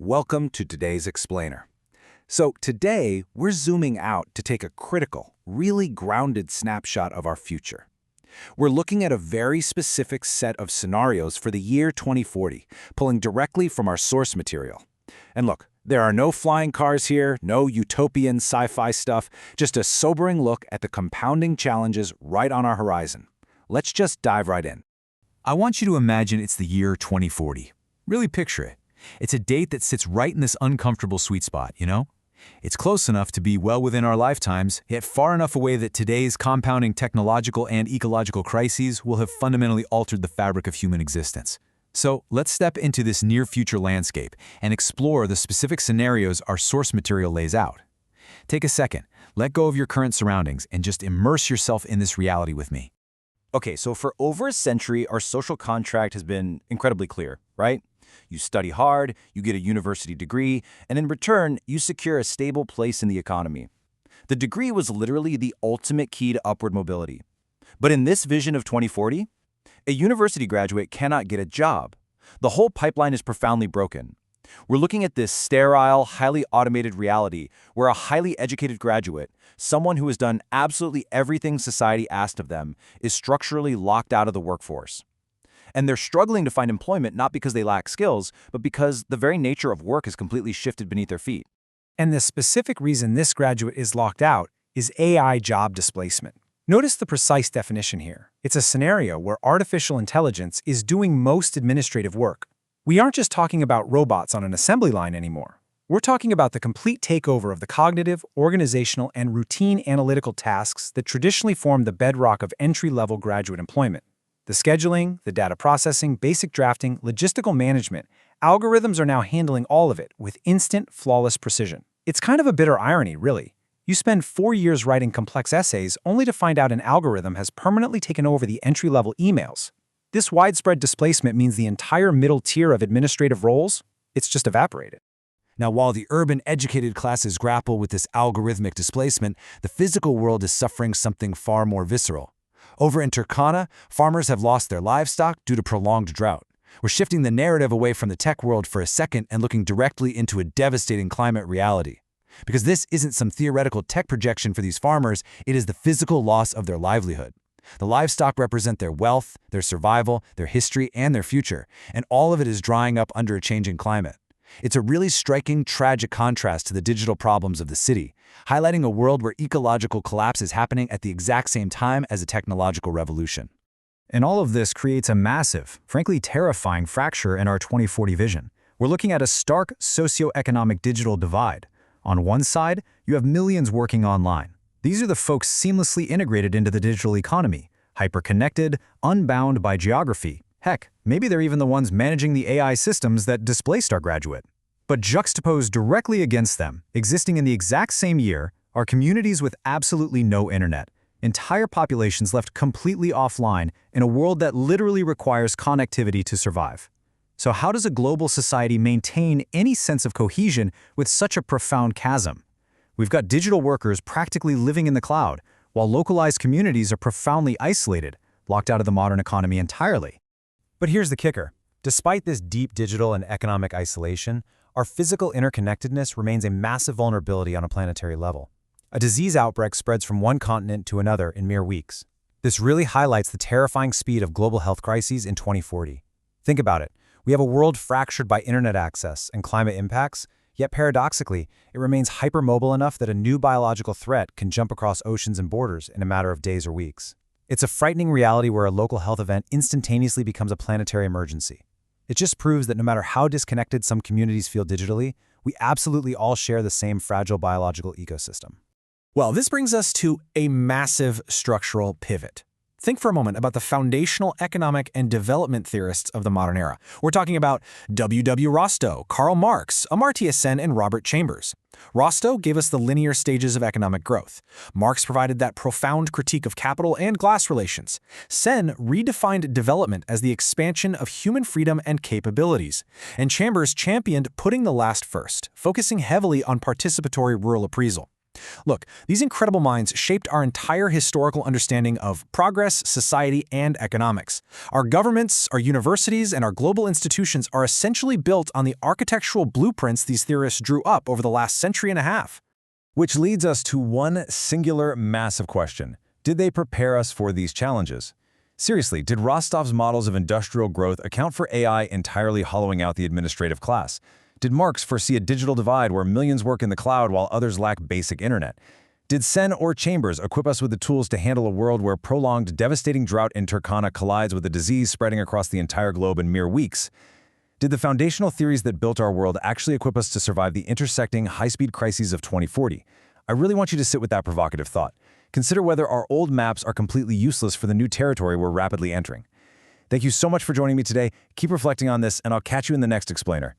Welcome to today's Explainer. So today, we're zooming out to take a critical, really grounded snapshot of our future. We're looking at a very specific set of scenarios for the year 2040, pulling directly from our source material. And look, there are no flying cars here, no utopian sci-fi stuff, just a sobering look at the compounding challenges right on our horizon. Let's just dive right in. I want you to imagine it's the year 2040. Really picture it. It's a date that sits right in this uncomfortable sweet spot, you know? It's close enough to be well within our lifetimes, yet far enough away that today's compounding technological and ecological crises will have fundamentally altered the fabric of human existence. So let's step into this near-future landscape and explore the specific scenarios our source material lays out. Take a second, let go of your current surroundings, and just immerse yourself in this reality with me. Okay, so for over a century, our social contract has been incredibly clear, right? You study hard, you get a university degree, and in return, you secure a stable place in the economy. The degree was literally the ultimate key to upward mobility. But in this vision of 2040, a university graduate cannot get a job. The whole pipeline is profoundly broken. We're looking at this sterile, highly automated reality where a highly educated graduate, someone who has done absolutely everything society asked of them, is structurally locked out of the workforce. And they're struggling to find employment not because they lack skills, but because the very nature of work has completely shifted beneath their feet. And the specific reason this graduate is locked out is AI job displacement. Notice the precise definition here. It's a scenario where artificial intelligence is doing most administrative work. We aren't just talking about robots on an assembly line anymore. We're talking about the complete takeover of the cognitive, organizational, and routine analytical tasks that traditionally form the bedrock of entry-level graduate employment. The scheduling, the data processing, basic drafting, logistical management, algorithms are now handling all of it with instant, flawless precision. It's kind of a bitter irony, really. You spend 4 years writing complex essays only to find out an algorithm has permanently taken over the entry-level emails. This widespread displacement means the entire middle tier of administrative roles, it's just evaporated. Now, while the urban educated classes grapple with this algorithmic displacement, the physical world is suffering something far more visceral. Over in Turkana, farmers have lost their livestock due to prolonged drought. We're shifting the narrative away from the tech world for a second and looking directly into a devastating climate reality. Because this isn't some theoretical tech projection for these farmers, it is the physical loss of their livelihood. The livestock represent their wealth, their survival, their history, and their future, and all of it is drying up under a changing climate. It's a really striking, tragic contrast to the digital problems of the city, highlighting a world where ecological collapse is happening at the exact same time as a technological revolution. And all of this creates a massive, frankly terrifying fracture in our 2040 vision. We're looking at a stark socioeconomic digital divide. On one side, you have millions working online. These are the folks seamlessly integrated into the digital economy, hyper-connected, unbound by geography. Heck, maybe they're even the ones managing the AI systems that displaced our graduate. But juxtaposed directly against them, existing in the exact same year, are communities with absolutely no internet. Entire populations left completely offline in a world that literally requires connectivity to survive. So how does a global society maintain any sense of cohesion with such a profound chasm? We've got digital workers practically living in the cloud, while localized communities are profoundly isolated, locked out of the modern economy entirely. But here's the kicker. Despite this deep digital and economic isolation, our physical interconnectedness remains a massive vulnerability on a planetary level. A disease outbreak spreads from one continent to another in mere weeks. This really highlights the terrifying speed of global health crises in 2040. Think about it. We have a world fractured by internet access and climate impacts, yet paradoxically, it remains hypermobile enough that a new biological threat can jump across oceans and borders in a matter of days or weeks. It's a frightening reality where a local health event instantaneously becomes a planetary emergency. It just proves that no matter how disconnected some communities feel digitally, we absolutely all share the same fragile biological ecosystem. Well, this brings us to a massive structural pivot. Think for a moment about the foundational economic and development theorists of the modern era. We're talking about W. Rostow, Karl Marx, Amartya Sen, and Robert Chambers. Rostow gave us the linear stages of economic growth. Marx provided that profound critique of capital and class relations. Sen redefined development as the expansion of human freedom and capabilities. And Chambers championed putting the last first, focusing heavily on participatory rural appraisal. Look, these incredible minds shaped our entire historical understanding of progress, society, and economics. Our governments, our universities, and our global institutions are essentially built on the architectural blueprints these theorists drew up over the last century and a half. Which leads us to one singular massive question. Did they prepare us for these challenges? Seriously, did Rostov's models of industrial growth account for AI entirely hollowing out the administrative class? Did Marx foresee a digital divide where millions work in the cloud while others lack basic internet? Did Sen or Chambers equip us with the tools to handle a world where prolonged, devastating drought in Turkana collides with a disease spreading across the entire globe in mere weeks? Did the foundational theories that built our world actually equip us to survive the intersecting, high-speed crises of 2040? I really want you to sit with that provocative thought. Consider whether our old maps are completely useless for the new territory we're rapidly entering. Thank you so much for joining me today. Keep reflecting on this, and I'll catch you in the next Explainer.